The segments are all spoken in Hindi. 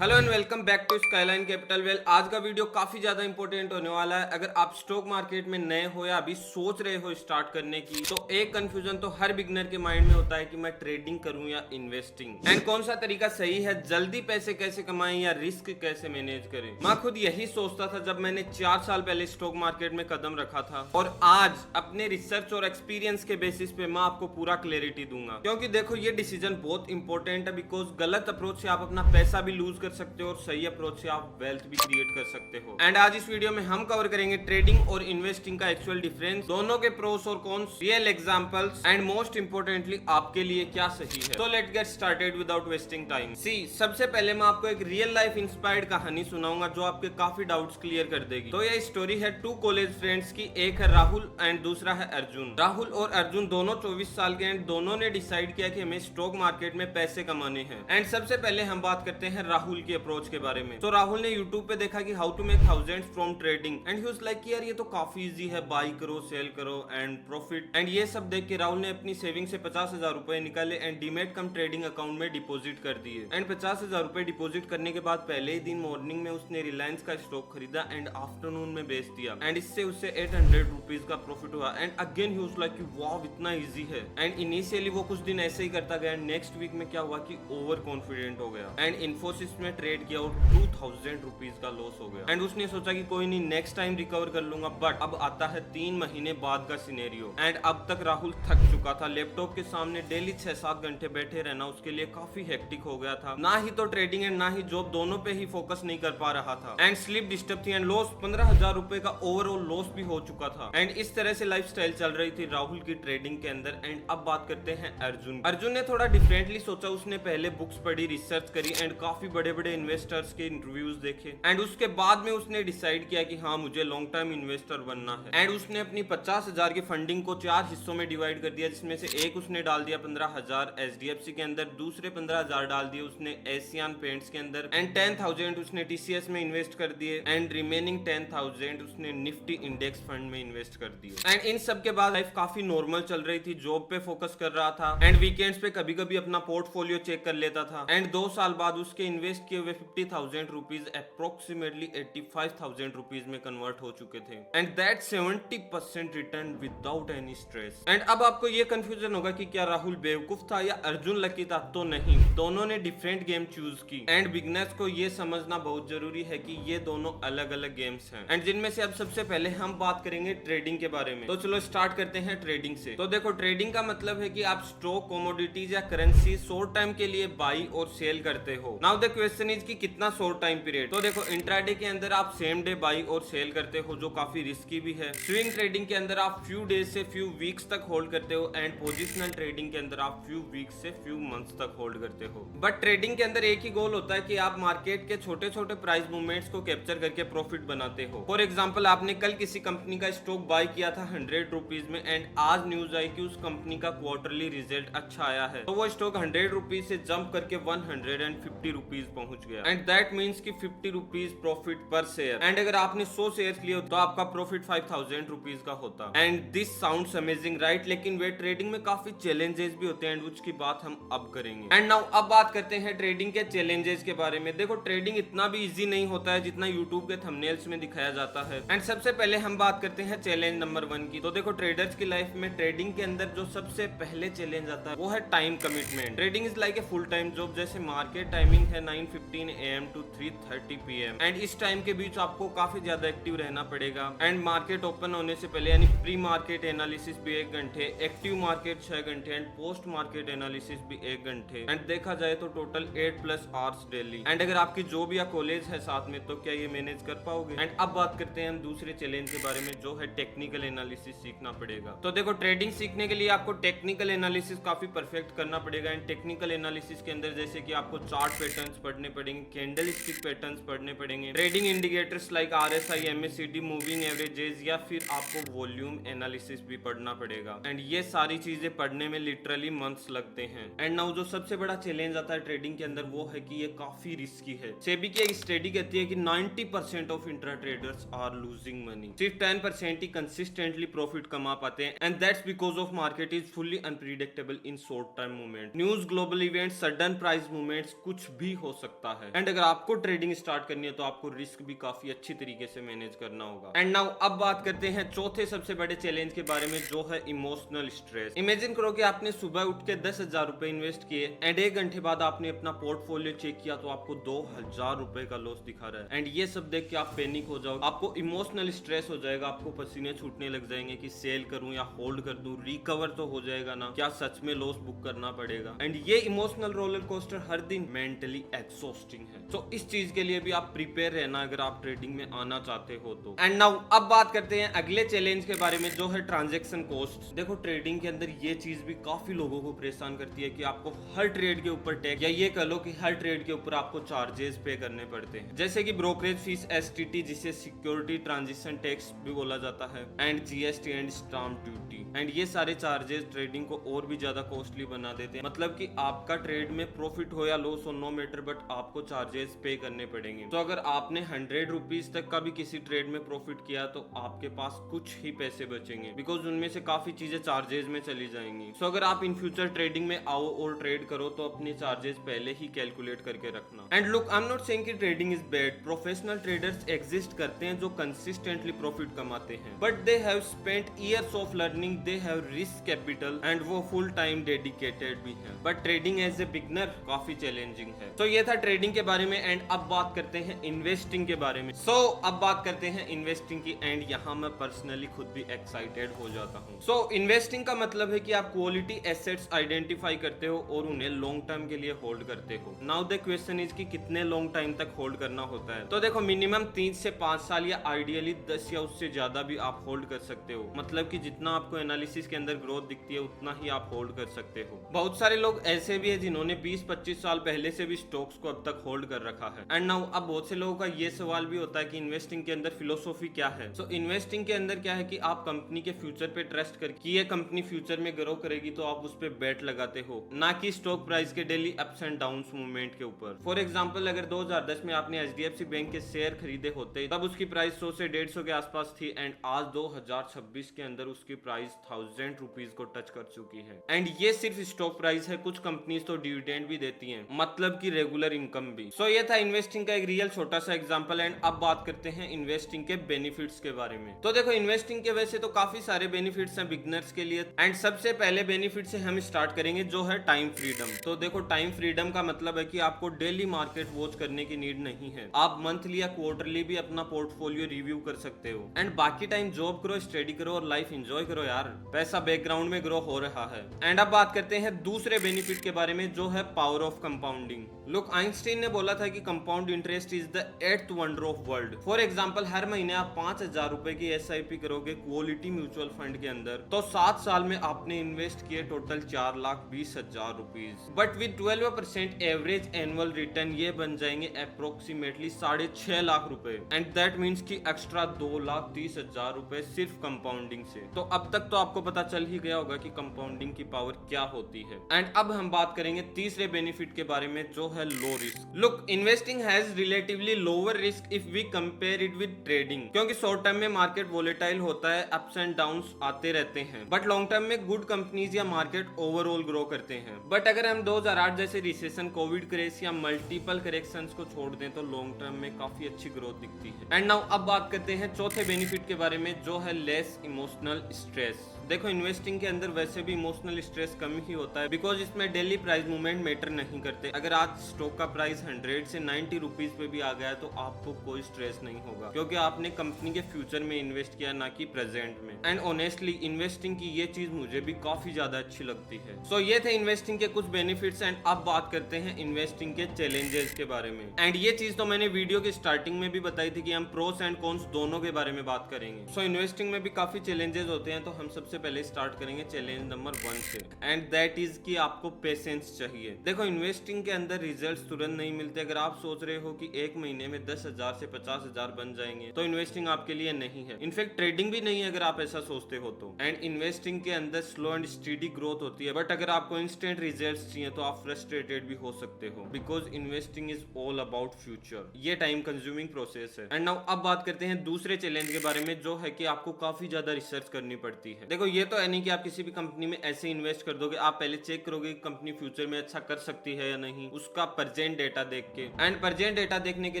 Hello and welcome back to Skyline Capital well. आज का वीडियो काफी ज्यादा इंपॉर्टेंट होने वाला है। अगर आप स्टॉक मार्केट में नए हो या अभी सोच रहे हो स्टार्ट करने की, तो एक कंफ्यूजन तो हर बिगनर के माइंड में होता है कि मैं ट्रेडिंग करूं या इन्वेस्टिंग, एंड कौन सा तरीका सही है, जल्दी पैसे कैसे कमाएं या रिस्क कैसे मैनेज करें। मैं खुद यही सोचता था जब मैंने 4 साल पहले स्टॉक मार्केट में कदम रखा था, और आज अपने रिसर्च और एक्सपीरियंस के बेसिस पे मैं आपको पूरा क्लैरिटी दूंगा। क्योंकि देखो, ये डिसीजन बहुत इंपॉर्टेंट है, बिकॉज गलत अप्रोच से आप अपना पैसा भी लूज कर सकते हो और सही अप्रोच से आप वेल्थ भी क्रिएट कर सकते हो। एंड आज इस वीडियो में हम कवर करेंगे ट्रेडिंग और इन्वेस्टिंग का एक्चुअल डिफरेंस, दोनों के प्रोस और cons, real examples, and most importantly आपके लिए क्या सही है। तो let's get started without wasting time. See, सबसे पहले मैं आपको एक रियल लाइफ इंस्पायर्ड कहानी सुनाऊंगा जो आपके काफी डाउट्स क्लियर कर देगी। तो ये स्टोरी है टू कॉलेज फ्रेंड्स की। एक है राहुल एंड दूसरा है अर्जुन। राहुल और अर्जुन दोनों 24 साल के, एंड दोनों ने डिसाइड किया कि हमें स्टॉक मार्केट में पैसे कमाने हैं। एंड सबसे पहले हम बात करते हैं राहुल की अप्रोच के बारे में। तो राहुल ने यूट्यूब पे देखा कि how to make thousands from trading, and he was like यार ये तो काफी इजी है, बाई करो, सेल करो एंड प्रॉफिट। एंड ये सब देख के राहुल ने अपनी सेविंग से 50,000 रुपए निकाले and demat come trading account में डिपॉजिट कर दिए। एंड 50,000 रुपए डिपॉजिट करने के बाद पहले ही दिन मॉर्निंग में उसने रिलायंस का स्टॉक खरीदा एंड आफ्टरनून में बेच दिया, एंड इससे उसे 800 रुपीज का प्रॉफिट हुआ। And again he was like वाह, इतना इजी है। एंड इनिशियली वो कुछ दिन ऐसे ही करता गया। नेक्स्ट वीक में क्या हुआ कि ओवर कॉन्फिडेंट हो गया एंड इन्फोसिस में ट्रेड किया और 2,000 रुपीज का लॉस हो गया। एंड उसने सोचा कि कोई नहीं, नेक्स्ट टाइम रिकवर कर लूंगा। बट अब आता है 3 महीने बाद का सिनेरियो, एंड अब तक राहुल थक चुका था। लैपटॉप के सामने डेली 6-7 घंटे बैठे रहना उसके लिए काफी हेक्टिक हो गया था। ना ही तो ट्रेडिंग एंड ना ही जॉब, दोनों पे ही फोकस नहीं कर पा रहा था। एंड स्लीप डिस्टर्ब थी एंड लॉस 15,000 रुपए का ओवरऑल लॉस भी हो चुका था। एंड इस तरह से लाइफस्टाइल चल रही थी राहुल की ट्रेडिंग के अंदर। एंड अब बात करते हैं अर्जुन। अर्जुन ने थोड़ा डिफरेंटली सोचा। उसने पहले बुक्स पढ़ी, रिसर्च करी एंड काफी बड़े बड़े इन्वेस्टर्स के इंटरव्यूज देखे। एंड उसके बाद में उसने डिसाइड किया कि हाँ, मुझे लॉन्ग टर्म इन्वेस्टर बनना है। एंड उसने अपनी 50,000 की फंडिंग को 4 हिस्सों में डिवाइड कर दिया, जिसमें से एक उसने डाल दिया 15,000 HDFC के अंदर, दूसरे 15,000 डाल दिए उसने एशियन पेंट्स के अंदर, एंड 10,000 उसने TCS में इन्वेस्ट कर दिए, एंड रिमेनिंग 10,000 उसने निफ्टी इंडेक्स फंड में इन्वेस्ट कर दिए। एंड इन सब के बाद लाइफ काफी नॉर्मल चल रही थी। जॉब पे फोकस कर रहा था एंड वीकेंड्स पे कभी कभी अपना पोर्टफोलियो चेक कर लेता था। एंड 2 साल बाद उसके इन्वेस्ट किए हुए 50,000 रुपीज अप्रोक्सीमेटली 85,000 रुपीज में कन्वर्ट हो चुके थे, and that 70% return without any stress. And अब आपको ये कंफ्यूजन होगा कि क्या राहुल बेवकूफ था या अर्जुन लकी था। तो नहीं, दोनों ने डिफरेंट गेम चूज की। एंड बिगनर्स को ये समझना बहुत जरूरी है कि ये दोनों अलग अलग गेम्स हैं, एंड जिनमें से अब सबसे पहले हम बात करेंगे ट्रेडिंग के बारे में। तो चलो स्टार्ट करते हैं ट्रेडिंग से। तो देखो, ट्रेडिंग का मतलब है कि आप स्टॉक, कमोडिटीज या करेंसी शॉर्ट टाइम के लिए बाई और सेल करते हो। नाउ द क्वेश्चन इज कि कितना शॉर्ट टाइम पीरियड। तो देखो, इंट्राडे के अंदर आप सेम डे बाई और सेल करते हो, जो काफी रिस्की भी है। स्विंग ट्रेडिंग के अंदर आप फ्यू डेज से फ्यू वीक्स तक होल्ड करते हो, एंड पोजिशनल ट्रेडिंग के अंदर आप फ्यू वीक्स से फ्यू मंथ्स तक होल्ड करते हो। बट ट्रेडिंग के अंदर एक ही गोल होता है कि आप मार्केट के छोटे छोटे प्राइस मूवमेंट्स को कैप्चर करके प्रॉफिट बनाते हो। फॉर एग्जाम्पल, आपने कल किसी कंपनी का स्टॉक बाय किया था 100 रुपीज में, एंड आज न्यूज आई कि उस कंपनी का क्वार्टरली रिजल्ट अच्छा आया है, तो वो स्टॉक 100 रुपीज से जंप करके 150 रुपीज पहुंच गया। एंड दैट मीन्स कि 50 रुपीज प्रॉफिट पर शेयर। एंड अगर आपने 100 शेयर लिए तो आपका प्रॉफिट 5,000 रुपीज का होता। And this sounds amazing, right? लेकिन वे ट्रेडिंग में काफी चैलेंजेस भी होते हैं, उसकी बात हम अब करेंगे। एंड नाउ अब बात करते हैं ट्रेडिंग के चैलेंजेस के बारे में। देखो, ट्रेडिंग इतना भी इजी नहीं होता है जितना यूट्यूब के थंबनेल्स में दिखाया जाता है। एंड सबसे पहले हम बात करते हैं चैलेंज नंबर 1 की। तो देखो, ट्रेडर्स की लाइफ में ट्रेडिंग के अंदर जो सबसे पहले चैलेंज आता है वो है time commitment. Trading is like a full time job. जैसे मार्केट टाइमिंग है 9:15 AM to 3:30 PM, एंड इस टाइम के बीच आपको काफी ज्यादा एक्टिव रहना पड़ेगा। एंड मार्केट ओपन होने से पहले यानी प्री मार्केट एनालिसिस भी 1 घंटे, एक्टिव मार्केट 6 घंटे, एंड पोस्ट मार्केट एनालिसिस भी 1 घंटे। एंड देखा जाए तो टोटल 8+ आवर्स डेली। एंड अगर आपकी जॉब या कॉलेज है साथ में, तो क्या ये मैनेज कर पाओगे? एंड अब बात करते हैं हम दूसरे चैलेंज के बारे में, जो है टेक्निकल एनालिसिस सीखना पड़ेगा। तो देखो, ट्रेडिंग सीखने के लिए आपको टेक्निकल एनालिसिस काफी परफेक्ट करना पड़ेगा। एंड टेक्निकल एनालिसिस के अंदर जैसे कि आपको चार्ट पैटर्न्स पढ़ने पड़ेंगे, कैंडल स्टिक पैटर्न्स पढ़ने पड़ेंगे, trading indicators like RSI, MACD, moving averages, या फिर आपको वॉल्यूम एनालिसिस भी पढ़ना पड़ेगा। एंड ये सारी चीजें पढ़ने में लिटरली मंथ्स लगते हैं। एंड नाउ जो सबसे बड़ा चैलेंज आता है ट्रेडिंग के अंदर वो है कि ये काफी रिस्की है। सेबी की एक स्टडी कहती है कि 90% of intra traders are losing money. सिर्फ 10% ही कंसिस्टेंटली प्रॉफिट कमा पाते हैं, and that's because of market is fully unpredictable in short term movement. News, global events, sudden price movements कुछ भी हो सकते सकता है। एंड अगर आपको ट्रेडिंग स्टार्ट करनी है तो आपको रिस्क भी काफी अच्छी तरीके से मैनेज करना होगा। एंड नाउ अब बात करते हैं चौथे सबसे बड़े चैलेंज के बारे में, जो है इमोशनल स्ट्रेस। इमेजिन करो कि आपने सुबह उठ के 10,000 रुपए इन्वेस्ट किए एंड 1 घंटे बाद आपने अपना पोर्टफोलियो चेक किया तो आपको 2,000 रुपए का लॉस दिखा रहा है। एंड ये सब देख के आप पैनिक हो जाओगे, आपको इमोशनल स्ट्रेस हो जाएगा, आपको पसीने छूटने लग जाएंगे कि सेल करूं या होल्ड कर दूं, रिकवर तो हो जाएगा ना, क्या सच में लॉस बुक करना पड़ेगा। एंड ये इमोशनल रोलर कोस्टर हर दिन मेंटली एग्जॉस्टिंग है। तो इस चीज के लिए भी आप प्रिपेयर रहना अगर आप ट्रेडिंग में आना चाहते हो तो। एंड नाउ अब बात करते हैं अगले चैलेंज के बारे में, जो है ट्रांजैक्शन कॉस्ट। देखो ट्रेडिंग के अंदर ये चीज भी काफी लोगों को परेशान करती है कि आपको हर ट्रेड के ऊपर टैक्स, या ये कह लो कि हर ट्रेड के ऊपर आपको चार्जेस पे करने पड़ते हैं, जैसे कि ब्रोकरेज फीस, STT जिसे सिक्योरिटी ट्रांजिशन टैक्स भी बोला जाता है, and GST and stamp duty. And ये सारे चार्जेस ट्रेडिंग को और भी ज्यादा कॉस्टली बना देते हैं। मतलब कि आपका ट्रेड में प्रॉफिट हो या लॉस हो, नो मैटर, बट आपको चार्जेस पे करने पड़ेंगे। तो अगर आपने 100 रुपीज तक का भी किसी ट्रेड में प्रॉफिट किया तो आपके पास कुछ ही पैसे बचेंगे, बिकॉज उनमें से काफी चीजें चार्जेस में चली जाएंगी। सो अगर आप इन फ्यूचर ट्रेडिंग में आओ और ट्रेड करो तो अपने चार्जेस पहले ही कैलकुलेट करके रखना। And look, I am not saying कि trading is bad. Professional traders exist करते हैं जो कंसिस्टेंटली प्रॉफिट कमाते हैं, but they have spent years of learning, they have risk capital, and वो फुल टाइम डेडिकेटेड भी हैं। But trading as a beginner काफी चैलेंजिंग है। तो ये था ट्रेडिंग के बारे में। एंड अब बात करते हैं इन्वेस्टिंग के बारे में। अब बात करते हैं इन्वेस्टिंग की। एंड यहाँ मैं पर्सनली खुद भी एक्साइटेड हो जाता हूँ। इन्वेस्टिंग का मतलब है कि आप क्वालिटी एसेट्स आइडेंटिफाई करते हो और उन्हें लॉन्ग टर्म के लिए होल्ड करते हो। नाउ द क्वेश्चन इज कि कितने लॉन्ग टाइम तक होल्ड करना होता है। तो देखो मिनिमम 3 से 5 साल या आइडियली 10 या उससे ज्यादा भी आप होल्ड कर सकते हो। मतलब कि जितना आपको एनालिसिस के अंदर ग्रोथ दिखती है उतना ही आप होल्ड कर सकते हो। बहुत सारे लोग ऐसे भी है जिन्होंने 20-25 साल पहले से भी स्टॉक्स को अब तक होल्ड कर रखा है। एंड नाउ अब बहुत से लोगों का ये सवाल भी होता है कि इन्वेस्टिंग के अंदर फिलोसॉफी क्या है। इन्वेस्टिंग के अंदर क्या है कि आप कंपनी के फ्यूचर पे ट्रस्ट करके ये कंपनी फ्यूचर में ग्रो करेगी तो आप उस पे बेट लगाते हो, ना कि स्टॉक प्राइस के daily ups and downs movement के ऊपर। फॉर एग्जांपल अगर 2010 में आपने HDFC बैंक के शेयर खरीदे होते तब उसकी प्राइस 100 से 150 के आसपास थी, एंड आज 2026 के अंदर उसकी प्राइस 1000 रुपीज को टच कर चुकी है। एंड ये सिर्फ स्टॉक प्राइस है, कुछ कंपनीज तो डिविडेंड भी देती हैं, मतलब कि रेगुलर इनकम भी। ये था इन्वेस्टिंग का एक रियल छोटा सा एग्जांपल। एंड अब बात करते हैं इन्वेस्टिंग के बेनिफिट्स के बारे में। तो देखो इन्वेस्टिंग के वैसे तो काफी सारे बेनिफिट्स हैं बिगिनर्स के लिए। एंड सबसे पहले बेनिफिट से हम स्टार्ट करेंगे जो है टाइम फ्रीडम। तो देखो टाइम फ्रीडम का मतलब है कि आपको डेली मार्केट वॉच करने की नीड नहीं है, आप मंथली या क्वार्टरली भी अपना पोर्टफोलियो रिव्यू कर सकते हो। एंड बाकी टाइम जॉब करो, स्टडी करो और लाइफ एंजॉय करो यार, पैसा बैकग्राउंड में ग्रो हो रहा है। एंड अब बात करते हैं दूसरे बेनिफिट के बारे में, जो है power of compounding. Look, Einstein ने बोला था कि compound interest is the 8th wonder of world. For example हर महीने आप 5,000 रुपए की SIP करोगे क्वालिटी म्यूचुअल फंड के अंदर, तो 7 साल में आपने इन्वेस्ट किए total 4,20,000 rupees. But with 12% average annual return ये बन जाएंगे अप्रोक्सीमेटली 6.5 लाख रुपए। एंड दैट मीन्स की एक्स्ट्रा 2,30,000 रुपए सिर्फ कंपाउंडिंग से। तो अब तक तो आपको पता चल ही गया होगा कि कंपाउंडिंग की पावर क्या होती है। एंड अब हम बात करेंगे तीसरे बेनिफिट के बारे में, जो है low risk. Look, investing has relatively lower risk if we compare it with trading, क्योंकि शॉर्ट टर्म में मार्केट वोलेटाइल होता है, अप्स एंड डाउन्स आते रहते हैं, बट लॉन्ग टर्म में गुड कंपनीज या मार्केट ओवरऑल ग्रो करते हैं। बट अगर हम 2008 जैसे रिसेशन, कोविड क्रेज या मल्टीपल करेक्शंस को छोड़ दें तो लॉन्ग टर्म में काफी अच्छी ग्रोथ दिखती है। एंड नाउ अब बात करते हैं चौथे बेनिफिट के बारे में, जो है लेस इमोशनल स्ट्रेस। देखो इन्वेस्टिंग के अंदर वैसे भी इमोशनल स्ट्रेस कम ही होता है, बिकॉज इसमें डेली प्राइस मूवमेंट मैटर नहीं करते। अगर आज स्टॉक का प्राइस 100 से 90 रुपीज पे भी आ गया तो आपको कोई स्ट्रेस नहीं होगा, क्योंकि आपने कंपनी के फ्यूचर में इन्वेस्ट किया, ना कि प्रेजेंट में। एंड ऑनेस्टली इन्वेस्टिंग की ये चीज मुझे भी काफी ज्यादा अच्छी लगती है। ये थे इन्वेस्टिंग के कुछ बेनिफिट्स। एंड अब बात करते हैं इन्वेस्टिंग के चैलेंजेस के बारे में। एंड ये चीज तो मैंने वीडियो की स्टार्टिंग में भी बताई थी कि हम प्रोस एंड कॉन्स दोनों के बारे में बात करेंगे। इन्वेस्टिंग में भी काफी चैलेंजेस होते हैं, तो हम सबसे पहले स्टार्ट करेंगे चैलेंज नंबर 1 से, एंड दैट इज कि आपको पेशेंस चाहिए। देखो इन्वेस्टिंग के अंदर रिजल्ट्स तुरंत नहीं मिलते। अगर आप सोच रहे हो कि एक महीने में 10,000 से 50,000 बन जाएंगे तो इन्वेस्टिंग आपके लिए नहीं है। इनफैक्ट ट्रेडिंग भी नहीं है अगर आप ऐसा सोचते हो तो। एंड इन्वेस्टिंग के अंदर स्लो एंड स्टेडी ग्रोथ होती है, बट अगर आपको इंस्टेंट रिजल्ट्स चाहिए तो आप फ्रस्ट्रेटेड भी हो सकते हो, because investing is all about future. ये टाइम कंज्यूमिंग प्रोसेस है। एंड नाउ अब बात करते हैं दूसरे चैलेंज के बारे में, जो है कि आपको काफी ज्यादा रिसर्च करनी पड़ती है। देखो देखो ये तो है नहीं कि आप किसी भी कंपनी में ऐसे इन्वेस्ट कर दोगे, आप पहले चेक करोगे कि कंपनी फ्यूचर में अच्छा कर सकती है या नहीं, उसका प्रेजेंट डेटा देख के। एंड प्रेजेंट डेटा देखने के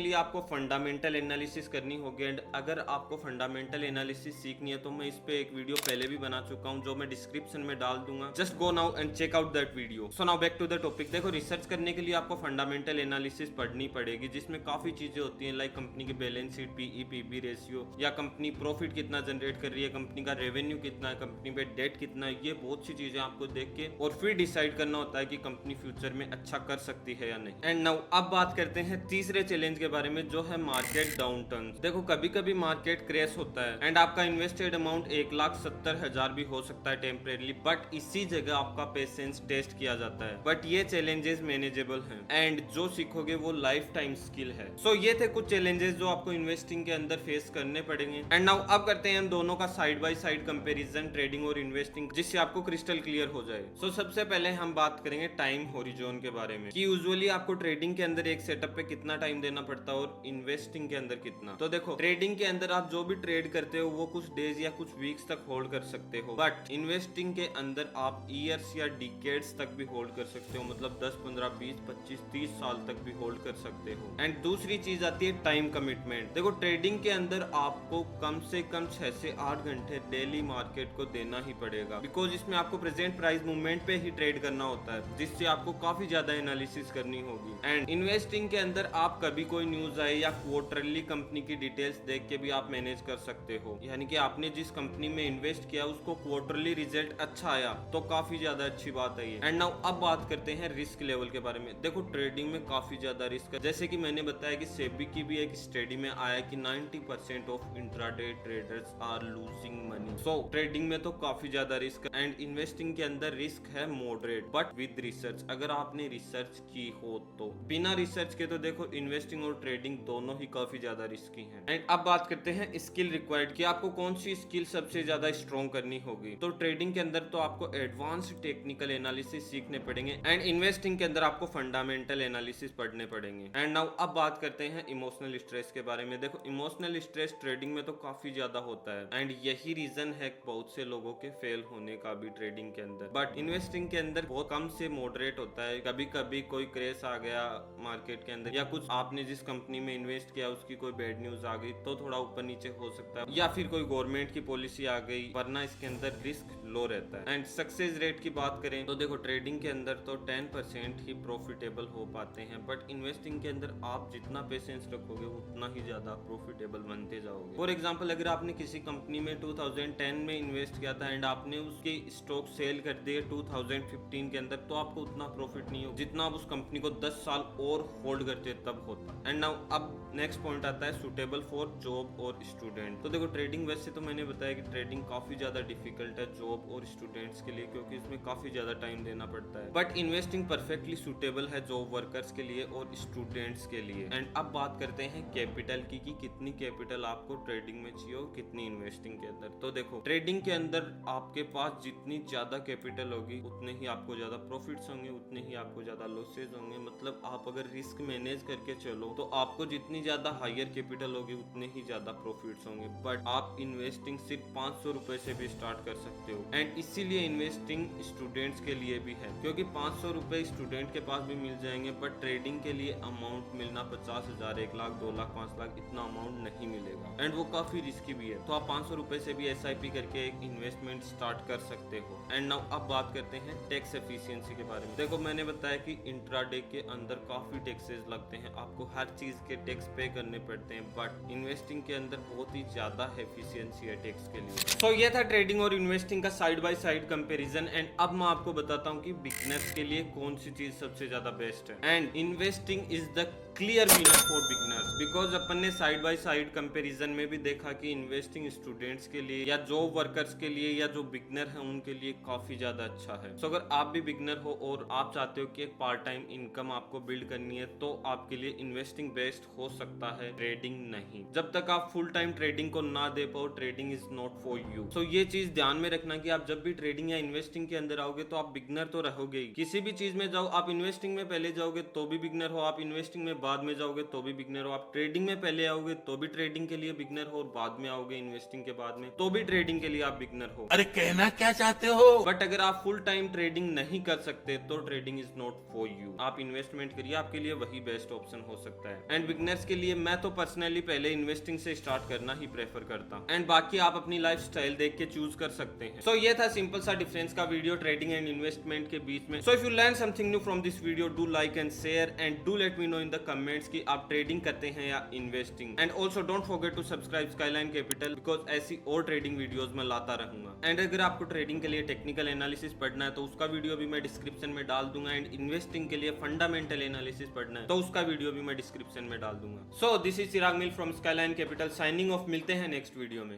लिए आपको फंडामेंटल एनालिसिस करनी होगी। एंड अगर आपको फंडामेंटल एनालिसिस सीखनी है तो मैं इस पे एक वीडियो पहले भी बना चुका हूँ, जो मैं डिस्क्रिप्शन में डाल दूंगा। Just go now and check out that video. So now back to the topic. देखो रिसर्च करने के लिए आपको फंडामेंटल एनालिसिस पढ़नी पड़ेगी, जिसमें काफी चीजें होती हैं, लाइक कंपनी की balance sheet, PE PB ratio, या कंपनी प्रॉफिट कितना जनरेट कर रही है, कंपनी का रेवेन्यू कितना है, कंपनी पे डेट कितना है। ये बहुत सी चीजें आपको देख के और फिर डिसाइड करना होता है कि कंपनी फ्यूचर में अच्छा कर सकती है या नहीं। एंड नाउ अब बात करते हैं तीसरे चैलेंज के बारे में, जो है मार्केट डाउन टर्न। देखो कभी कभी मार्केट क्रैश होता है एंड आपका इन्वेस्टेड अमाउंट 1,70,000 भी हो सकता है टेम्परेरी, बट इसी जगह आपका पेशेंस टेस्ट किया जाता है। बट ये चैलेंजेस मैनेजेबल हैं एंड जो सीखोगे वो लाइफ टाइम स्किल है। सो ये थे कुछ चैलेंजेस जो आपको इन्वेस्टिंग के अंदर फेस करने पड़ेंगे। एंड नाउ अब करते हैं हम दोनों का side by side comparison, trading और इन्वेस्टिंग, जिससे आपको क्रिस्टल क्लियर हो जाए। सो सबसे पहले हम बात करेंगे टाइम होरिजोन के बारे में, कि यूजुअली आपको ट्रेडिंग के अंदर एक सेटअप पे कितना टाइम देना पड़ता है और इन्वेस्टिंग के अंदर कितना। तो देखो ट्रेडिंग के अंदर आप जो भी ट्रेड करते हो वो कुछ डेज या कुछ वीक्स तक होल्ड कर सकते हो, बट इन्वेस्टिंग के अंदर आप ईयर्स या डिकेड्स तक भी होल्ड कर सकते हो, मतलब 10, 15, 20, 25, 30 साल तक भी होल्ड कर सकते हो। एंड दूसरी चीज आती है टाइम कमिटमेंट। देखो ट्रेडिंग के अंदर आपको कम से कम 6 से 8 घंटे डेली मार्केट को देना ही पड़ेगा, बिकॉज इसमें आपको प्रेजेंट प्राइस मूवमेंट पे ही ट्रेड करना होता है, जिससे आपको काफी ज्यादा एनालिसिस करनी होगी। एंड इन्वेस्टिंग के अंदर आप कभी कोई न्यूज आए या क्वार्टरली कंपनी की डिटेल्स देख के भी आप मैनेज कर सकते हो, यानी कि आपने जिस कंपनी में इन्वेस्ट किया उसको क्वार्टरली रिजल्ट अच्छा आया तो काफी ज्यादा अच्छी बात है ये। एंड नाउ अब बात करते हैं रिस्क लेवल के बारे में। देखो ट्रेडिंग में काफी ज्यादा रिस्क है, जैसे कि मैंने बताया कि सेबी की भी एक स्टडी में आया कि 90% of intraday traders are losing money. So trading में तो काफी ज्यादा रिस्क है। एंड इन्वेस्टिंग के अंदर रिस्क है मॉडरेट बट विद रिसर्च, अगर आपने रिसर्च की हो तो। बिना रिसर्च के तो देखो इन्वेस्टिंग और ट्रेडिंग दोनों ही काफी ज्यादा रिस्की हैं। एंड अब बात करते हैं स्किल रिक्वायर्ड, कि आपको कौन सी स्किल सबसे ज्यादा स्ट्रॉन्ग करनी होगी। तो ट्रेडिंग के अंदर तो आपको एडवांस्ड टेक्निकल एनालिसिस सीखने पड़ेंगे एंड इन्वेस्टिंग के अंदर आपको फंडामेंटल एनालिसिस पढ़ने पड़ेंगे। एंड नाउ अब बात करते हैं इमोशनल स्ट्रेस के बारे में। देखो इमोशनल स्ट्रेस ट्रेडिंग में तो काफी ज्यादा होता है एंड यही रीजन है बहुत से लोगों के फेल होने का भी ट्रेडिंग के अंदर। बट इन्वेस्टिंग के अंदर बहुत कम से मॉडरेट होता है। कभी कभी कोई क्रैश आ गया मार्केट के अंदर, या कुछ आपने जिस कंपनी में इन्वेस्ट किया उसकी कोई बैड न्यूज आ गई तो थोड़ा ऊपर नीचे हो सकता है, या फिर कोई गवर्नमेंट की पॉलिसी आ गई, वरना इसके अंदर रिस्क लो रहता है। एंड सक्सेस रेट की बात करें तो देखो ट्रेडिंग के अंदर तो 10% ही प्रॉफिटेबल हो पाते हैं, बट इन्वेस्टिंग के अंदर आप जितना पेशेंस रखोगे उतना ही ज्यादा प्रॉफिटेबल बनते जाओगे। फॉर एग्जांपल अगर आपने किसी कंपनी में 2010 में इन्वेस्ट किया था एंड आपने उसके स्टॉक सेल कर दिए 2015 के अंदर, तो आपको उतना प्रॉफिट नहीं हो जितना आप उस कंपनी को 10 साल और होल्ड करते तब होता। एंड नाउ अब नेक्स्ट पॉइंट आता है सुटेबल फॉर जॉब और स्टूडेंट। तो देखो ट्रेडिंग, वैसे तो मैंने बताया कि ट्रेडिंग काफी ज्यादा डिफिकल्ट है जॉब और स्टूडेंट्स के लिए, क्योंकि इसमें काफी ज्यादा टाइम देना पड़ता है, बट इन्वेस्टिंग परफेक्टली सुटेबल है जॉब वर्कर्स के लिए और स्टूडेंट्स के लिए। एंड अब बात करते हैं कैपिटल की, कि कितनी कैपिटल आपको ट्रेडिंग में चाहिए और कितनी इन्वेस्टिंग के अंदर। तो देखो ट्रेडिंग के अंदर आपके पास जितनी ज्यादा कैपिटल होगी उतने ही आपको ज्यादा प्रॉफिट्स होंगे, उतने ही आपको ज्यादा लॉसेज होंगे। मतलब आप अगर रिस्क मैनेज करके चलो तो आपको जितनी ज्यादा हायर कैपिटल होगी उतने ही ज्यादा प्रॉफिट्स होंगे। बट आप इन्वेस्टिंग सिर्फ 500 रुपए से भी स्टार्ट कर सकते हो। एंड इसीलिए इन्वेस्टिंग स्टूडेंट्स के लिए भी है, क्योंकि 500 रुपए स्टूडेंट के पास भी मिल जाएंगे, बट ट्रेडिंग के लिए अमाउंट मिलना 50,000, 1 लाख, 2 लाख, 5 लाख इतना अमाउंट नहीं मिलेगा एंड वो काफी रिस्की भी है। तो आप 500 रुपए से भी SIP करके एक इन्वेस्टमेंट स्टार्ट कर सकते हो। एंड नाउ अब बात करते हैं टैक्स एफिशिएंसी के बारे में। देखो मैंने बताया कि इंट्राडे के अंदर काफी टैक्सेस लगते हैं, आपको हर चीज के टैक्स पे करने पड़ते हैं, बट इन्वेस्टिंग के अंदर बहुत ही ज्यादा एफिशिएंसी है टैक्स के लिए। तो ये था ट्रेडिंग और इन्वेस्टिंग का side by side comparison. And अब मैं आपको बताता हूँ कि बिगनर्स के लिए कौन सी चीज सबसे ज्यादा बेस्ट है। And investing is the clear winner for beginners, because अपन ने साइड बाय साइड कंपैरिजन में भी देखा कि इन्वेस्टिंग स्टूडेंट्स के लिए या जॉब वर्कर्स के लिए या जो बिगनर है उनके लिए काफी ज्यादा अच्छा है। सो अगर आप भी बिगनर हो और आप चाहते हो कि एक पार्ट टाइम इनकम आपको बिल्ड करनी है तो आपके लिए इन्वेस्टिंग बेस्ट हो सकता है, ट्रेडिंग नहीं। जब तक आप फुल टाइम ट्रेडिंग को ना दे पाओ, trading is not for you. So ये चीज ध्यान में रखना कि आप जब भी ट्रेडिंग या इन्वेस्टिंग के अंदर आओगे तो आप बिगनर तो रहोगे ही। किसी भी चीज में जाओ, आप इन्वेस्टिंग में पहले जाओगे तो भी बिगनर हो, आप इन्वेस्टिंग में बाद में जाओगे तो भी बिगनर हो, आप ट्रेडिंग में पहले आओगे तो भी ट्रेडिंग के लिए बिगनर हो, और बाद में आओगे इन्वेस्टिंग के बाद में तो भी ट्रेडिंग के लिए आप बिगनर हो। अरे कहना क्या चाहते हो? बट अगर आप फुल टाइम ट्रेडिंग नहीं कर सकते तो trading is not for you. आप इन्वेस्टमेंट करिए, आपके लिए वही बेस्ट ऑप्शन हो सकता है। एंड बिगनर्स के लिए मैं तो पर्सनली पहले इन्वेस्टिंग से स्टार्ट करना ही प्रेफर करता हूं। एंड बाकी आप अपनी लाइफ स्टाइल देख के चूज कर सकते हैं। सो ये था सिंपल सा डिफरेंस का वीडियो ट्रेडिंग एंड इन्वेस्टमेंट के बीच में। So if you learn something new from this video, do like and share and do let me know in the comments कि आप ट्रेडिंग करते हैं या investing. And also don't forget to subscribe Skyline Capital, because ऐसी और ट्रेडिंग वीडियोस मैं लाता रहूंगा। एंड अगर आपको ट्रेडिंग के लिए टेक्निकल एनालिसिस पढ़ना है तो उसका वीडियो भी मैं डिस्क्रिप्शन में डाल दूंगा। एंड इन्वेस्टिंग के लिए फंडामेंटल एनालिसिस पढ़ना है तो उसका वीडियो भी मैं डिस्क्रिप्शन में डाल दूंगा। So this is Chirag mill from skyline capital signing off. मिलते हैं नेक्स्ट वीडियो में।